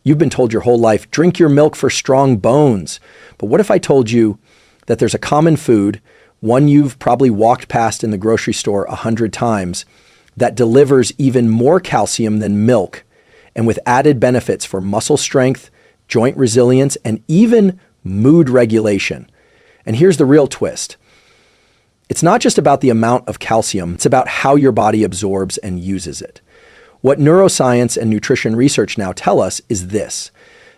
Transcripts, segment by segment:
You've been told your whole life, drink your milk for strong bones. But what if I told you that there's a common food, one you've probably walked past in the grocery store 100 times, that delivers even more calcium than milk, and with added benefits for muscle strength, joint resilience, and even mood regulation? And here's the real twist. It's not just about the amount of calcium, it's about how your body absorbs and uses it. What neuroscience and nutrition research now tell us is this: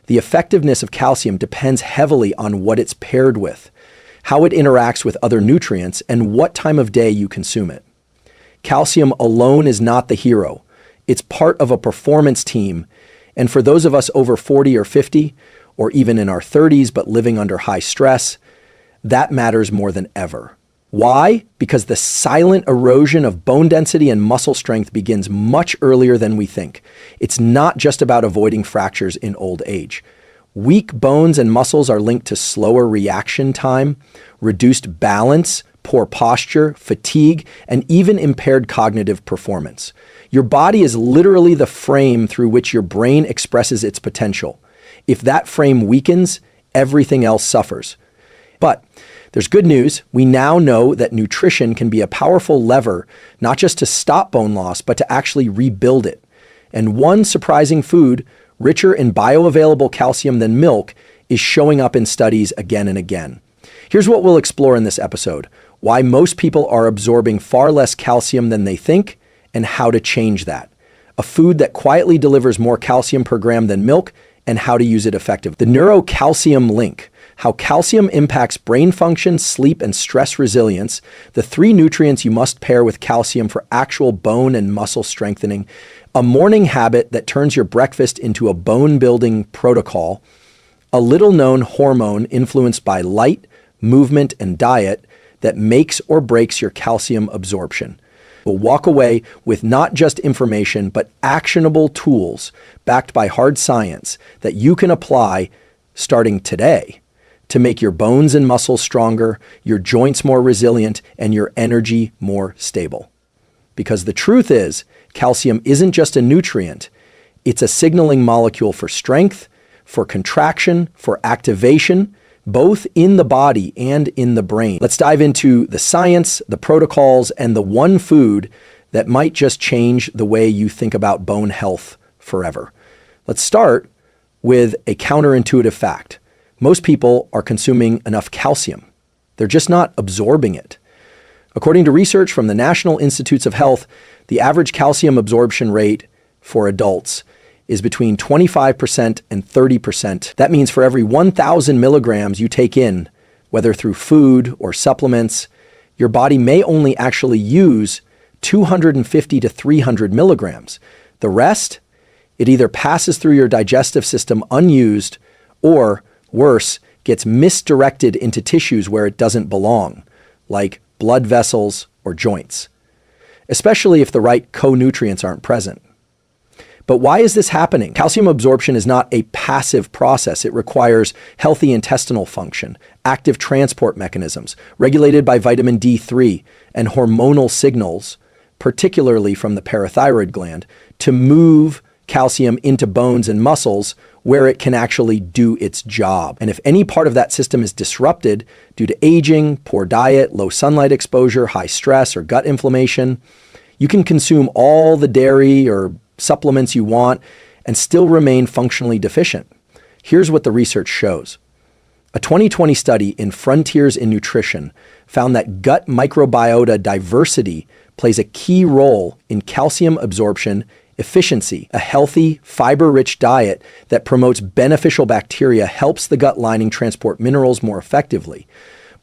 the effectiveness of calcium depends heavily on what it's paired with, how it interacts with other nutrients, and what time of day you consume it. Calcium alone is not the hero. It's part of a performance team, and for those of us over 40 or 50, or even in our 30s but living under high stress, that matters more than ever. Why? Because the silent erosion of bone density and muscle strength begins much earlier than we think. It's not just about avoiding fractures in old age. Weak bones and muscles are linked to slower reaction time, reduced balance, poor posture, fatigue, and even impaired cognitive performance. Your body is literally the frame through which your brain expresses its potential. If that frame weakens, everything else suffers. But there's good news. We now know that nutrition can be a powerful lever, not just to stop bone loss, but to actually rebuild it. And one surprising food, richer in bioavailable calcium than milk, is showing up in studies again and again. Here's what we'll explore in this episode: why most people are absorbing far less calcium than they think, and how to change that. A food that quietly delivers more calcium per gram than milk, and how to use it effectively. The neurocalcium link: how calcium impacts brain function, sleep, and stress resilience, the 3 nutrients you must pair with calcium for actual bone and muscle strengthening, a morning habit that turns your breakfast into a bone-building protocol, a little-known hormone influenced by light, movement, and diet that makes or breaks your calcium absorption. We'll walk away with not just information, but actionable tools backed by hard science that you can apply starting today to make your bones and muscles stronger, your joints more resilient, and your energy more stable. Because the truth is, calcium isn't just a nutrient, it's a signaling molecule for strength, for contraction, for activation, both in the body and in the brain. Let's dive into the science, the protocols, and the one food that might just change the way you think about bone health forever. Let's start with a counterintuitive fact. Most people are consuming enough calcium. They're just not absorbing it. According to research from the National Institutes of Health, the average calcium absorption rate for adults is between 25% and 30%. That means for every 1,000 milligrams you take in, whether through food or supplements, your body may only actually use 250 to 300 milligrams. The rest, it either passes through your digestive system unused or, worse, gets misdirected into tissues where it doesn't belong, like blood vessels or joints, especially if the right co-nutrients aren't present. But why is this happening? Calcium absorption is not a passive process. It requires healthy intestinal function, active transport mechanisms, regulated by vitamin D3 and hormonal signals, particularly from the parathyroid gland, to move calcium into bones and muscles where it can actually do its job. And if any part of that system is disrupted due to aging, poor diet, low sunlight exposure, high stress, or gut inflammation, you can consume all the dairy or supplements you want and still remain functionally deficient. Here's what the research shows. A 2020 study in Frontiers in Nutrition found that gut microbiota diversity plays a key role in calcium absorption efficiency. A healthy, fiber-rich diet that promotes beneficial bacteria helps the gut lining transport minerals more effectively.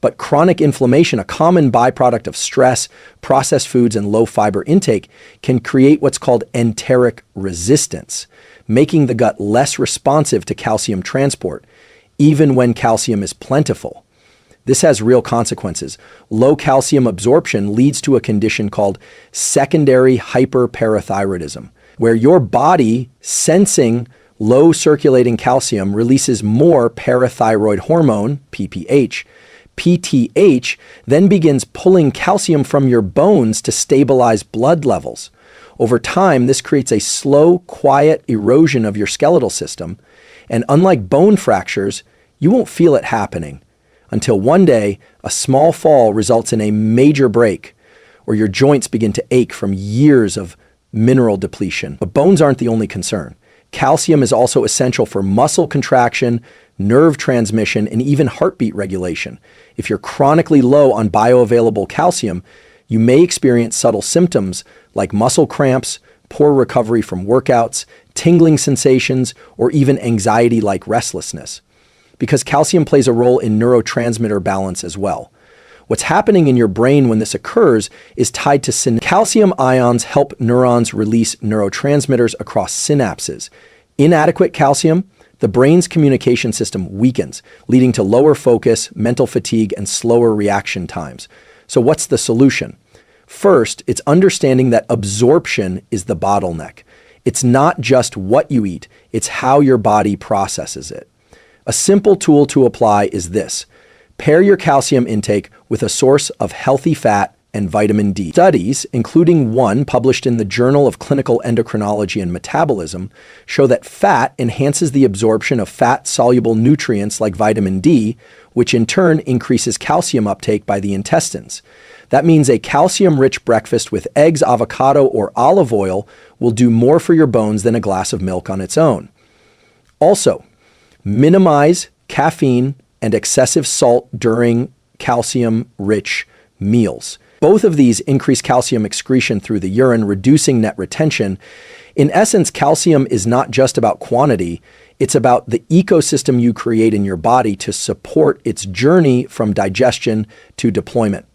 But chronic inflammation, a common byproduct of stress, processed foods, and low fiber intake, can create what's called enteric resistance, making the gut less responsive to calcium transport, even when calcium is plentiful. This has real consequences. Low calcium absorption leads to a condition called secondary hyperparathyroidism, where your body, sensing low circulating calcium, releases more parathyroid hormone, PTH. PTH then begins pulling calcium from your bones to stabilize blood levels. Over time, this creates a slow, quiet erosion of your skeletal system, and unlike bone fractures, you won't feel it happening until one day a small fall results in a major break, or your joints begin to ache from years of mineral depletion. But bones aren't the only concern. Calcium is also essential for muscle contraction, nerve transmission, and even heartbeat regulation. If you're chronically low on bioavailable calcium, you may experience subtle symptoms like muscle cramps, poor recovery from workouts, tingling sensations, or even anxiety like restlessness. Because calcium plays a role in neurotransmitter balance as well. What's happening in your brain when this occurs is tied to calcium ions help neurons release neurotransmitters across synapses. Inadequate calcium, the brain's communication system weakens, leading to lower focus, mental fatigue, and slower reaction times. So what's the solution? First, it's understanding that absorption is the bottleneck. It's not just what you eat, it's how your body processes it. A simple tool to apply is this. Pair your calcium intake with a source of healthy fat and vitamin D. Studies, including one published in the Journal of Clinical Endocrinology and Metabolism, show that fat enhances the absorption of fat-soluble nutrients like vitamin D, which in turn increases calcium uptake by the intestines. That means a calcium-rich breakfast with eggs, avocado, or olive oil will do more for your bones than a glass of milk on its own. Also, minimize caffeine and excessive salt during calcium-rich meals. Both of these increase calcium excretion through the urine, reducing net retention. In essence, calcium is not just about quantity, it's about the ecosystem you create in your body to support its journey from digestion to deployment.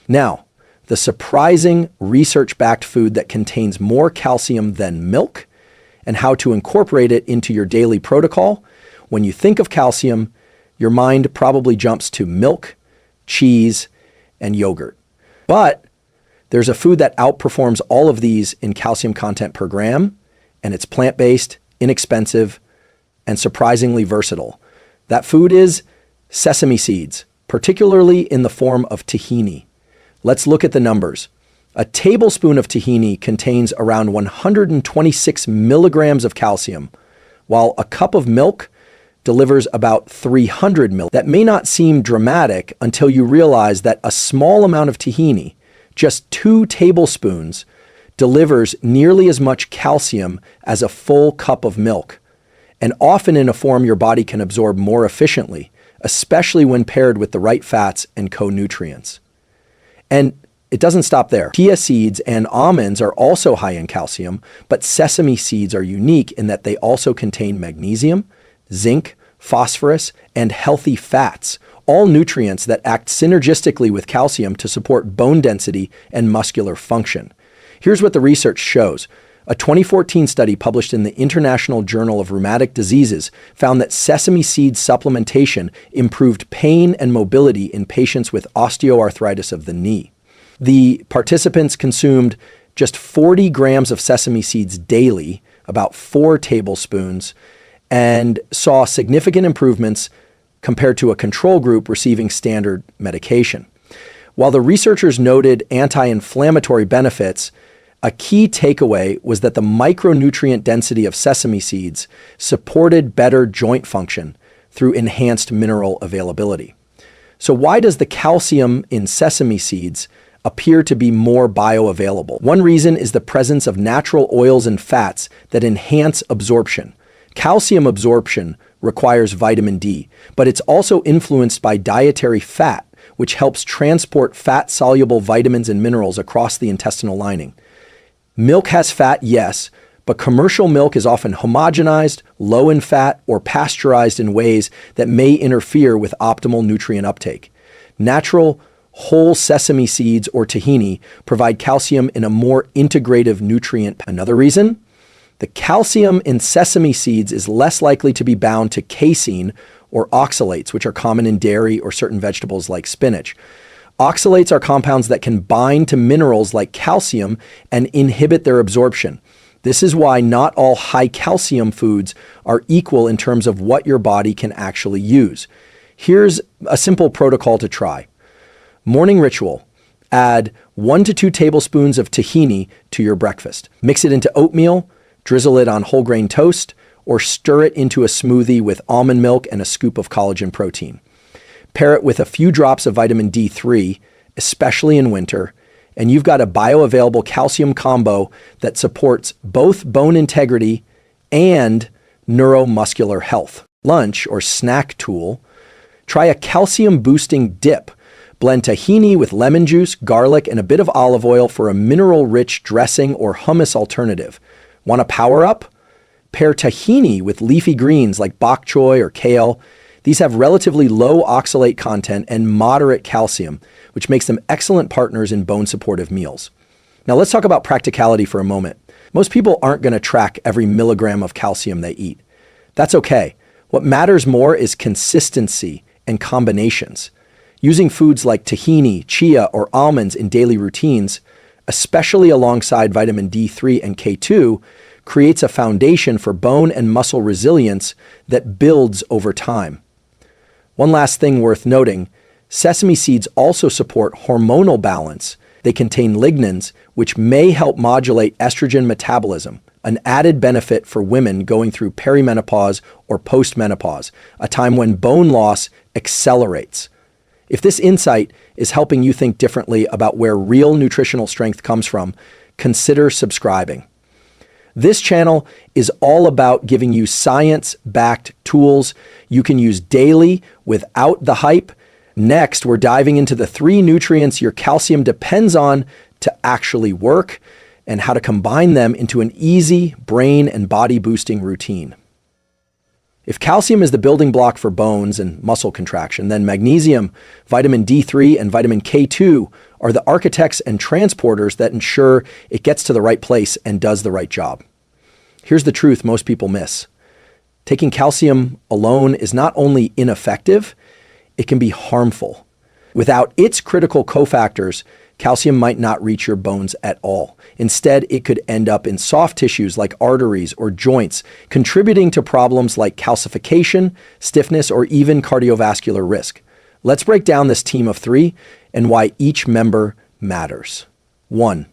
Now, the surprising research-backed food that contains more calcium than milk and how to incorporate it into your daily protocol. When you think of calcium, your mind probably jumps to milk, cheese, and yogurt. But there's a food that outperforms all of these in calcium content per gram, and it's plant-based, inexpensive, and surprisingly versatile. That food is sesame seeds, particularly in the form of tahini. Let's look at the numbers. A tablespoon of tahini contains around 126 milligrams of calcium, while a cup of milk delivers about 300 ml. That may not seem dramatic until you realize that a small amount of tahini, just 2 tablespoons, delivers nearly as much calcium as a full cup of milk, and often in a form your body can absorb more efficiently, especially when paired with the right fats and co-nutrients. And it doesn't stop there. Chia seeds and almonds are also high in calcium, but sesame seeds are unique in that they also contain magnesium, zinc, phosphorus, and healthy fats, all nutrients that act synergistically with calcium to support bone density and muscular function. Here's what the research shows. A 2014 study published in the International Journal of Rheumatic Diseases found that sesame seed supplementation improved pain and mobility in patients with osteoarthritis of the knee. The participants consumed just 40 grams of sesame seeds daily, about 4 tablespoons, and saw significant improvements compared to a control group receiving standard medication. While the researchers noted anti-inflammatory benefits, a key takeaway was that the micronutrient density of sesame seeds supported better joint function through enhanced mineral availability. So why does the calcium in sesame seeds appear to be more bioavailable? One reason is the presence of natural oils and fats that enhance absorption. Calcium absorption requires vitamin D, but it's also influenced by dietary fat, which helps transport fat-soluble vitamins and minerals across the intestinal lining. Milk has fat, yes, but commercial milk is often homogenized, low in fat, or pasteurized in ways that may interfere with optimal nutrient uptake. Natural, whole sesame seeds or tahini provide calcium in a more integrative nutrient. Another reason? The calcium in sesame seeds is less likely to be bound to casein or oxalates, which are common in dairy or certain vegetables like spinach. Oxalates are compounds that can bind to minerals like calcium and inhibit their absorption. This is why not all high calcium foods are equal in terms of what your body can actually use. Here's a simple protocol to try. Morning ritual. Add 1 to 2 tablespoons of tahini to your breakfast. Mix it into oatmeal, drizzle it on whole grain toast, or stir it into a smoothie with almond milk and a scoop of collagen protein. Pair it with a few drops of vitamin D3, especially in winter, and you've got a bioavailable calcium combo that supports both bone integrity and neuromuscular health. Lunch or snack tool, try a calcium boosting dip. Blend tahini with lemon juice, garlic, and a bit of olive oil for a mineral-rich dressing or hummus alternative. Want to power up? Pair tahini with leafy greens like bok choy or kale. These have relatively low oxalate content and moderate calcium, which makes them excellent partners in bone-supportive meals. Now let's talk about practicality for a moment. Most people aren't going to track every milligram of calcium they eat. That's okay. What matters more is consistency and combinations. Using foods like tahini, chia, or almonds in daily routines, especially alongside vitamin D3 and K2, creates a foundation for bone and muscle resilience that builds over time. One last thing worth noting, sesame seeds also support hormonal balance. They contain lignans, which may help modulate estrogen metabolism, an added benefit for women going through perimenopause or postmenopause, a time when bone loss accelerates. If this insight is helping you think differently about where real nutritional strength comes from, consider subscribing. This channel is all about giving you science-backed tools you can use daily without the hype. Next, we're diving into the 3 nutrients your calcium depends on to actually work and how to combine them into an easy brain and body boosting routine. If calcium is the building block for bones and muscle contraction, then magnesium, vitamin D3, and vitamin K2 are the architects and transporters that ensure it gets to the right place and does the right job. Here's the truth most people miss. Taking calcium alone is not only ineffective, it can be harmful. Without its critical cofactors, calcium might not reach your bones at all. Instead, it could end up in soft tissues like arteries or joints, contributing to problems like calcification, stiffness, or even cardiovascular risk. Let's break down this team of 3 and why each member matters. 1.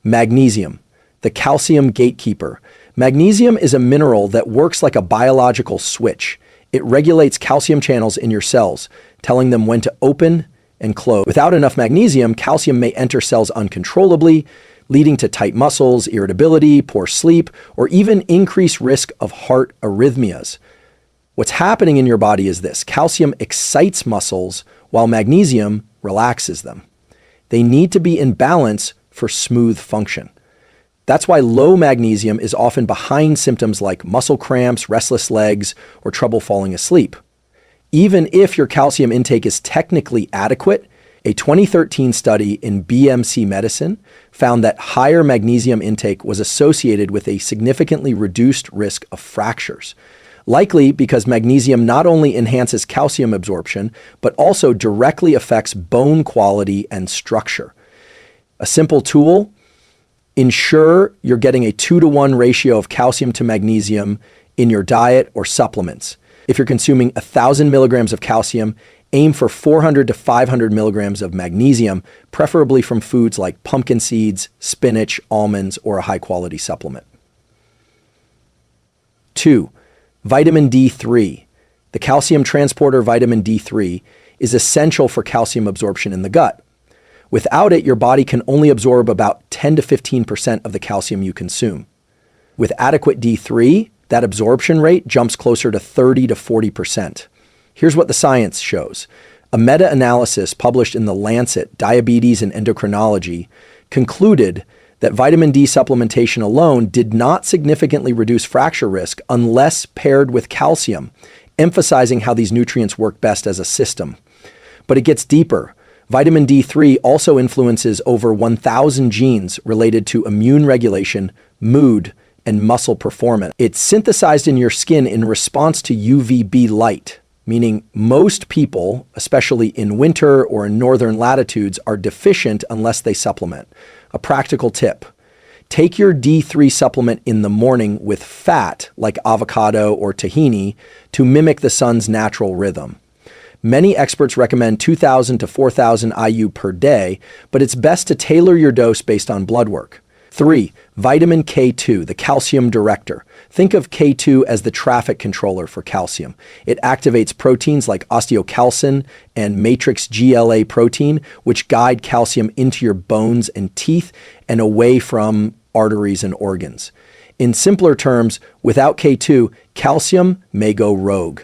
Magnesium, the calcium gatekeeper. Magnesium is a mineral that works like a biological switch. It regulates calcium channels in your cells, telling them when to open and close. Without enough magnesium, calcium may enter cells uncontrollably, leading to tight muscles, irritability, poor sleep, or even increased risk of heart arrhythmias. What's happening in your body is this: calcium excites muscles while magnesium relaxes them. They need to be in balance for smooth function. That's why low magnesium is often behind symptoms like muscle cramps, restless legs, or trouble falling asleep. Even if your calcium intake is technically adequate, a 2013 study in BMC Medicine found that higher magnesium intake was associated with a significantly reduced risk of fractures, likely because magnesium not only enhances calcium absorption, but also directly affects bone quality and structure. A simple tool: ensure you're getting a 2-to-1 ratio of calcium to magnesium in your diet or supplements. If you're consuming 1,000 milligrams of calcium, aim for 400 to 500 milligrams of magnesium, preferably from foods like pumpkin seeds, spinach, almonds, or a high-quality supplement. 2. Vitamin D3. The calcium transporter vitamin D3 is essential for calcium absorption in the gut. Without it, your body can only absorb about 10 to 15% of the calcium you consume. With adequate D3, that absorption rate jumps closer to 30 to 40%. Here's what the science shows. A meta-analysis published in The Lancet Diabetes and Endocrinology concluded that vitamin D supplementation alone did not significantly reduce fracture risk unless paired with calcium, emphasizing how these nutrients work best as a system. But it gets deeper. Vitamin D3 also influences over 1,000 genes related to immune regulation, mood, and muscle performance. It's synthesized in your skin in response to UVB light, meaning most people, especially in winter or in northern latitudes, are deficient unless they supplement. A practical tip: take your D3 supplement in the morning with fat like avocado or tahini to mimic the sun's natural rhythm. Many experts recommend 2,000 to 4,000 IU per day, but it's best to tailor your dose based on blood work. 3. Vitamin K2, the calcium director. Think of K2 as the traffic controller for calcium. It activates proteins like osteocalcin and matrix GLA protein, which guide calcium into your bones and teeth and away from arteries and organs. In simpler terms, without K2, calcium may go rogue.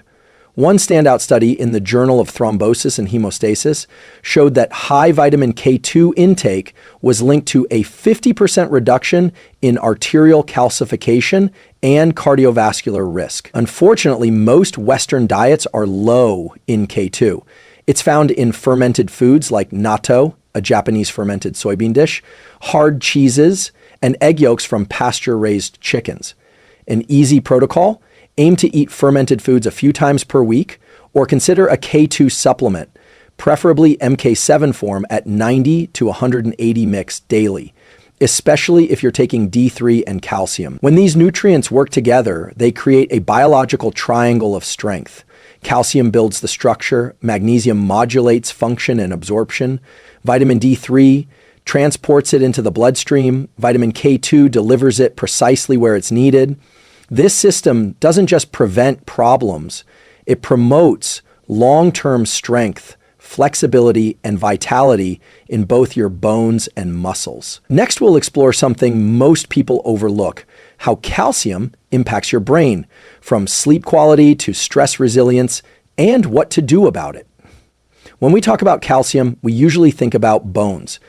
One standout study in the Journal of Thrombosis and Hemostasis showed that high vitamin K2 intake was linked to a 50% reduction in arterial calcification and cardiovascular risk. Unfortunately, most Western diets are low in K2. It's found in fermented foods like natto, a Japanese fermented soybean dish, hard cheeses, and egg yolks from pasture-raised chickens. An easy protocol: aim to eat fermented foods a few times per week, or consider a K2 supplement, preferably MK7 form at 90 to 180 mix daily, especially if you're taking D3 and calcium. When these nutrients work together, they create a biological triangle of strength. Calcium builds the structure, magnesium modulates function and absorption, vitamin D3 transports it into the bloodstream, vitamin K2 delivers it precisely where it's needed. This system doesn't just prevent problems, it promotes long-term strength, flexibility, and vitality in both your bones and muscles. Next, we'll explore something most people overlook: how calcium impacts your brain, from sleep quality to stress resilience, and what to do about it. When we talk about calcium, we usually think about bones,